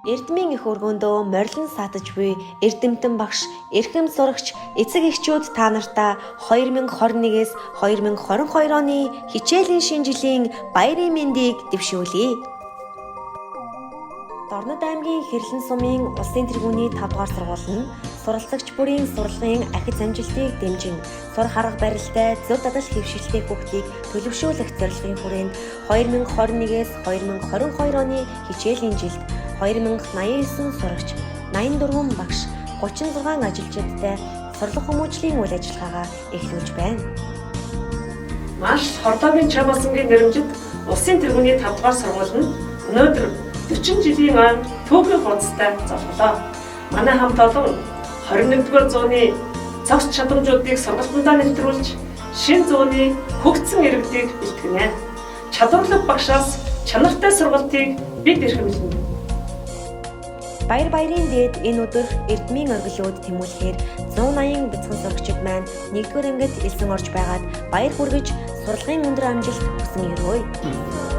Эрдмийн их өргөөндөө морилон саатаж буй Эрдэмтэн багш, эрхэм сурагч, эцэг эхчүүд та нартаа 2021-ээс 2022 оны хичээлийн шинэ жилийн баярын мэндийг дэвшүүлье. Дорнод аймгийн Хэрлэн сумын улсын тэргүүний 5 дугаар сургууль нь суралцагч бүрийн сурлагын ахиц амжилтыг дэмжин сурах арга барилтай зөв дадал хэвшилтэй хүүхдийг төлөвшүүлэх зорилгын хүрээнд 2021-ээс 2022 оны хичээлийн жилд 2089 сурагч, 84 багш, 36 ажилчидтай сурлах хүмүүжлийн үйл ажиллагаагаа эхлүүлж байна. Маш хордоогийн Чамбасангийн нэрмжид улсын тэргүүний 5 дугаар сургууль нь өнөөдөр 40 жилийн өмнө түүхийн хуудастай зоглолоо. Манай хамт олон 21-р зууны цогц чадамжуудыг сургалтандаа нэвтрүүлж, шинэ зууны хөгжсөн иргэдийг бэлтгэнэ. Чадварлаг багшаас чанартай сургалтыг бид эрхэмлэнэ. Баяр баярын дээд энэ өдөр Эрдмийн оргилууд тэмүүлэхээр 180 бяцхан сурагчид маань 1-р ангид элсэн орж байгаад баяр хүргэж сурлагын өндөр амжилт хүсэн өргөөе.